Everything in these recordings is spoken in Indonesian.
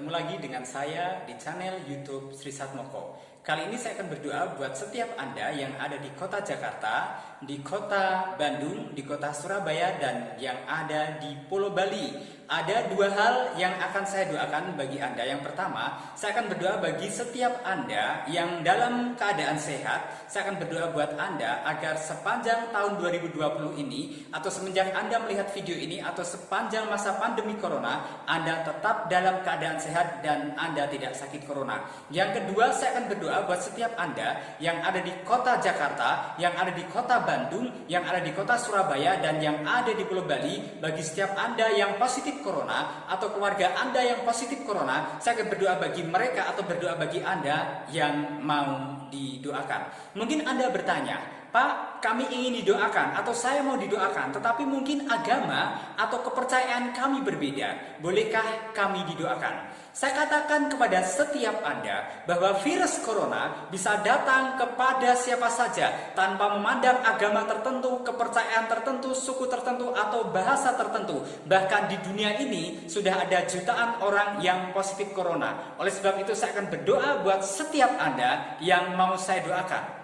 Bertemu lagi dengan saya di channel YouTube Sri Satmoko. Kali ini saya akan berdoa buat setiap Anda yang ada di kota Jakarta, di kota Bandung, di kota Surabaya, dan yang ada di Pulau Bali. Ada dua hal yang akan saya doakan bagi Anda. Yang pertama, saya akan berdoa bagi setiap Anda yang dalam keadaan sehat. Saya akan berdoa buat Anda agar sepanjang tahun 2020 ini, atau semenjak Anda melihat video ini, atau sepanjang masa pandemi Corona, Anda tetap dalam keadaan sehat dan Anda tidak sakit Corona. Yang kedua, saya akan berdoa buat setiap Anda yang ada di kota Jakarta, yang ada di kota Bandung, yang ada di kota Surabaya, dan yang ada di Pulau Bali. Bagi setiap Anda yang positif Corona atau keluarga Anda yang positif Corona, saya akan berdoa bagi mereka atau berdoa bagi Anda yang mau didoakan. Mungkin Anda bertanya, Pak, kami ingin didoakan atau saya mau didoakan, tetapi mungkin agama atau kepercayaan kami berbeda. Bolehkah kami didoakan? Saya katakan kepada setiap Anda bahwa virus corona bisa datang kepada siapa saja tanpa memandang agama tertentu, kepercayaan tertentu, suku tertentu, atau bahasa tertentu. Bahkan di dunia ini sudah ada jutaan orang yang positif corona. Oleh sebab itu saya akan berdoa buat setiap Anda yang mau saya doakan.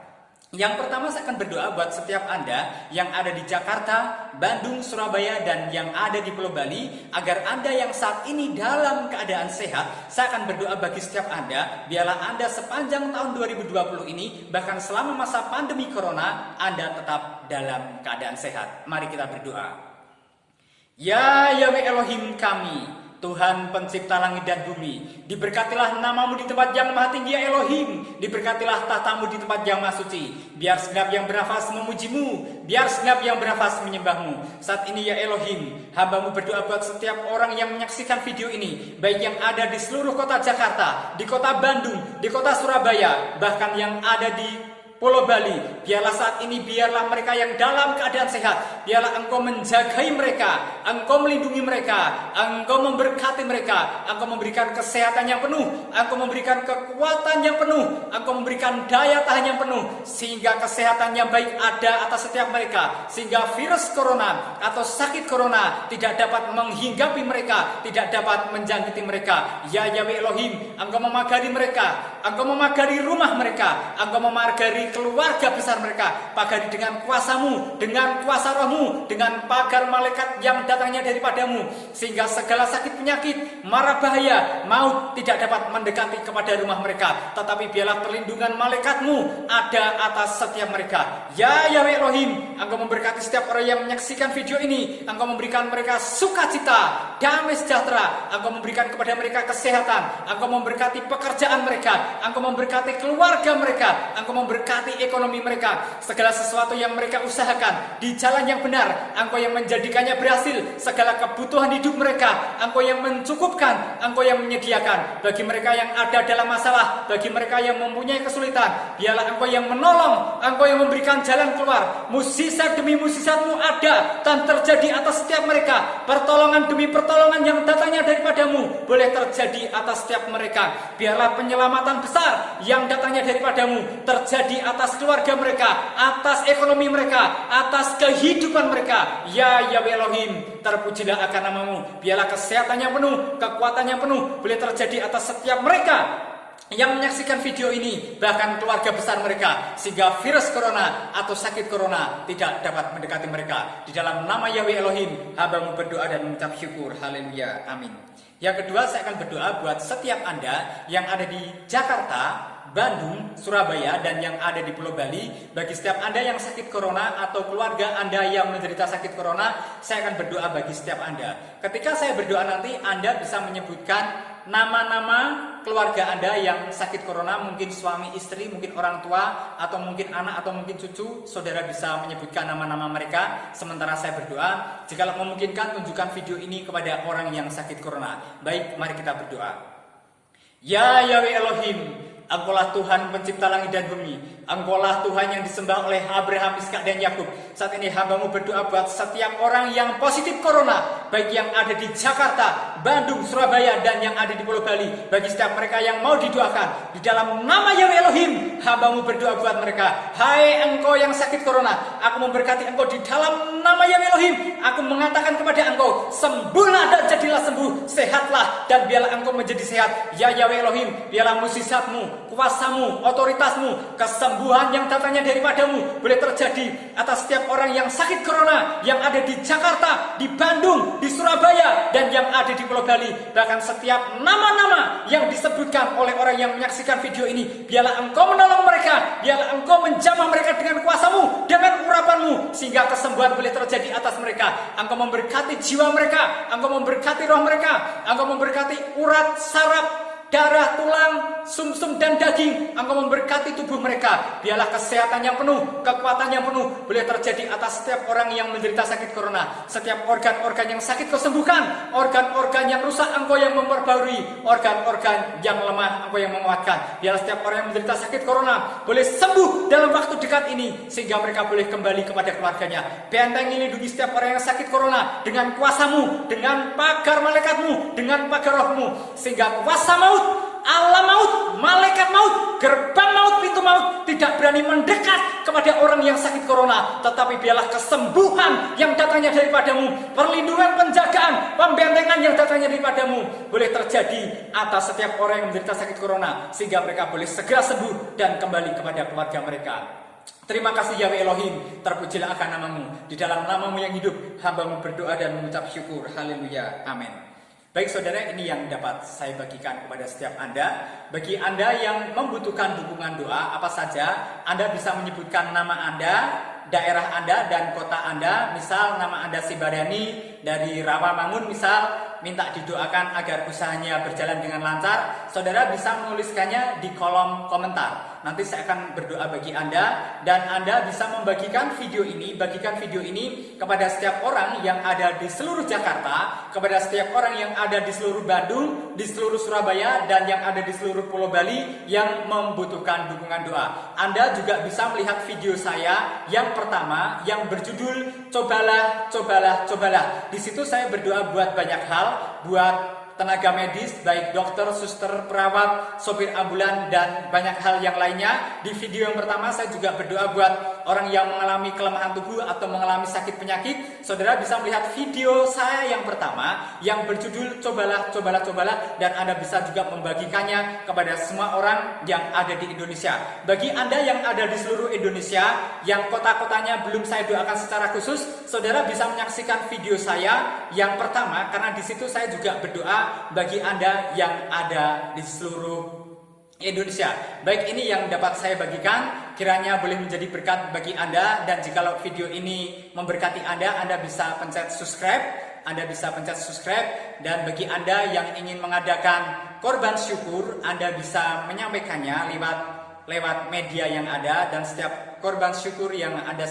Yang pertama, saya akan berdoa buat setiap Anda yang ada di Jakarta, Bandung, Surabaya, dan yang ada di Pulau Bali, agar Anda yang saat ini dalam keadaan sehat. Saya akan berdoa bagi setiap Anda, biarlah Anda sepanjang tahun 2020 ini, bahkan selama masa pandemi Corona, Anda tetap dalam keadaan sehat. Mari kita berdoa. Ya Yahweh Elohim kami, Tuhan pencipta langit dan bumi, diberkatilah namamu di tempat yang maha tinggi ya Elohim, diberkatilah tahtamu di tempat yang maha suci. Biar segenap yang bernafas memujimu, biar segenap yang bernafas menyembahmu. Saat ini ya Elohim, hambamu berdoa buat setiap orang yang menyaksikan video ini, baik yang ada di seluruh kota Jakarta, di kota Bandung, di kota Surabaya, bahkan yang ada di Pulau Bali. Biarlah saat ini, biarlah mereka yang dalam keadaan sehat, biarlah Engkau menjagai mereka, Engkau melindungi mereka, Engkau memberkati mereka, Engkau memberikan kesehatan yang penuh, Engkau memberikan kekuatan yang penuh, Engkau memberikan daya tahan yang penuh, sehingga kesehatan yang baik ada atas setiap mereka, sehingga virus corona atau sakit corona tidak dapat menghinggapi mereka, tidak dapat menjangkiti mereka. Ya Yahweh Elohim, Engkau memagari mereka, Engkau memagari rumah mereka, Engkau memagari keluarga besar mereka, pagari dengan kuasamu, dengan kuasa rohmu, dengan pagar malaikat yang datangnya daripadamu, sehingga segala sakit penyakit, mara bahaya, maut tidak dapat mendekati kepada rumah mereka, tetapi biarlah perlindungan malaikatmu ada atas setiap mereka. Ya Yahweh Elohim, Engkau memberkati setiap orang yang menyaksikan video ini, Engkau memberikan mereka sukacita, damai sejahtera, Engkau memberikan kepada mereka kesehatan, Engkau memberkati pekerjaan mereka, Engkau memberkati keluarga mereka, Engkau memberkati ekonomi mereka, segala sesuatu yang mereka usahakan di jalan yang benar, Engkau yang menjadikannya berhasil, segala kebutuhan hidup mereka, Engkau yang mencukupkan, Engkau yang menyediakan. Bagi mereka yang ada dalam masalah, bagi mereka yang mempunyai kesulitan, biarlah Engkau yang menolong, Engkau yang memberikan jalan keluar. Mukjizat demi mukjizatmu ada dan terjadi atas setiap mereka, pertolongan demi pertolongan yang datangnya daripadamu boleh terjadi atas setiap mereka. Biarlah penyelamatan besar yang datangnya daripadamu terjadi atas keluarga mereka, atas ekonomi mereka, atas kehidupan mereka. Ya Yahweh Elohim, terpujilah akan namamu. Biarlah kesehatan yang penuh, kekuatan yang penuh boleh terjadi atas setiap mereka yang menyaksikan video ini, bahkan keluarga besar mereka, sehingga virus corona atau sakit corona tidak dapat mendekati mereka. Di dalam nama Yahweh Elohim, hambamu berdoa dan mengucap syukur. Haleluya, amin. Yang kedua, saya akan berdoa buat setiap Anda yang ada di Jakarta, Bandung, Surabaya, dan yang ada di Pulau Bali. Bagi setiap Anda yang sakit corona atau keluarga Anda yang menderita sakit corona, saya akan berdoa bagi setiap Anda. Ketika saya berdoa nanti, Anda bisa menyebutkan nama-nama keluarga Anda yang sakit corona, mungkin suami, istri, mungkin orang tua, atau mungkin anak, atau mungkin cucu. Saudara bisa menyebutkan nama-nama mereka sementara saya berdoa. Jika memungkinkan, tunjukkan video ini kepada orang yang sakit corona. Baik, mari kita berdoa. Ya Yahweh Elohim, Engkaulah Tuhan pencipta langit dan bumi. Engkaulah Tuhan yang disembah oleh Abraham, Ishak, dan Yakub. Saat ini hambamu berdoa buat setiap orang yang positif corona, baik yang ada di Jakarta, Bandung, Surabaya, dan yang ada di Pulau Bali. Bagi setiap mereka yang mau didoakan, di dalam nama Yahweh Elohim, hambamu berdoa buat mereka. Hai engkau yang sakit corona, aku memberkati engkau di dalam nama Yahweh Elohim. Aku mengatakan kepada engkau, sembuhlah dan jadilah sembuh, sehatlah dan biarlah engkau menjadi sehat. Ya Yahweh Elohim, biarlah mukjizatmu, kuasamu, otoritasmu, kesembuhan yang datangnya daripadamu boleh terjadi atas setiap orang yang sakit corona, yang ada di Jakarta, di Bandung, di Surabaya, dan yang ada di Pulau Bali. Bahkan setiap nama-nama yang disebutkan oleh orang yang menyaksikan video ini, biarlah engkau menolong mereka, biarlah engkau menjamah mereka dengan kuasamu, dengan urapanmu, sehingga kesembuhan boleh terjadi atas mereka. Engkau memberkati jiwa mereka, engkau memberkati roh mereka, engkau memberkati urat, saraf, darah, tulang, sumsum dan daging. Engkau memberkati tubuh mereka. Biarlah kesehatan yang penuh, kekuatan yang penuh boleh terjadi atas setiap orang yang menderita sakit corona. Setiap organ-organ yang sakit kau sembuhkan, organ-organ yang rusak engkau yang memperbarui, organ-organ yang lemah engkau yang menguatkan. Biarlah setiap orang yang menderita sakit corona boleh sembuh dalam waktu dekat ini, sehingga mereka boleh kembali kepada keluarganya. Bentengi lindungi setiap orang yang sakit corona dengan kuasamu, dengan pagar malaikatmu, dengan pagar rohmu, sehingga kuasa maut, alam maut, malaikat maut, gerbang maut, pintu maut tidak berani mendekat kepada orang yang sakit corona. Tetapi biarlah kesembuhan yang datangnya daripadamu, perlindungan, penjagaan, pembentengan yang datangnya daripadamu boleh terjadi atas setiap orang yang menderita sakit corona, sehingga mereka boleh segera sembuh dan kembali kepada keluarga mereka. Terima kasih Yahweh Elohim, terpujilah akan namamu. Di dalam namamu yang hidup, hambamu berdoa dan mengucap syukur. Haleluya, amin. Baik saudara, ini yang dapat saya bagikan kepada setiap Anda. Bagi Anda yang membutuhkan dukungan doa apa saja, Anda bisa menyebutkan nama Anda, daerah Anda, dan kota Anda. Misal nama Anda Sibadani dari Rawamangun, misal minta didoakan agar usahanya berjalan dengan lancar. Saudara bisa menuliskannya di kolom komentar. Nanti saya akan berdoa bagi Anda, dan Anda bisa membagikan video ini, kepada setiap orang yang ada di seluruh Jakarta, kepada setiap orang yang ada di seluruh Bandung, di seluruh Surabaya, dan yang ada di seluruh Pulau Bali yang membutuhkan dukungan doa. Anda juga bisa melihat video saya yang pertama yang berjudul Cobalah, Cobalah, Cobalah. Di situ saya berdoa buat banyak hal, buat tenaga medis, baik dokter, suster, perawat, sopir ambulan, dan banyak hal yang lainnya. Di video yang pertama saya juga berdoa buat orang yang mengalami kelemahan tubuh atau mengalami sakit penyakit. Saudara bisa melihat video saya yang pertama yang berjudul Cobalah, Cobalah, Cobalah, dan Anda bisa juga membagikannya kepada semua orang yang ada di Indonesia. Bagi Anda yang ada di seluruh Indonesia, yang kota-kotanya belum saya doakan secara khusus, saudara bisa menyaksikan video saya yang pertama, karena di situ saya juga berdoa bagi Anda yang ada di seluruh Indonesia. Baik, ini yang dapat saya bagikan, kiranya boleh menjadi berkat bagi Anda. Dan jikalau video ini memberkati Anda bisa pencet subscribe. Dan bagi Anda yang ingin mengadakan korban syukur, Anda bisa menyampaikannya lewat media yang ada, dan setiap korban syukur yang Anda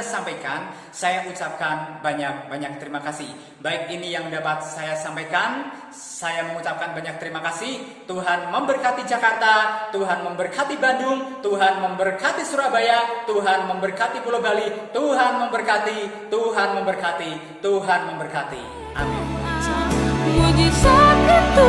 sampaikan, saya ucapkan banyak terima kasih. Baik, ini yang dapat saya sampaikan. Saya mengucapkan banyak terima kasih. Tuhan memberkati Jakarta, Tuhan memberkati Bandung, Tuhan memberkati Surabaya, Tuhan memberkati Pulau Bali, Tuhan memberkati, Tuhan memberkati, Tuhan memberkati. Amin. Mujizat itu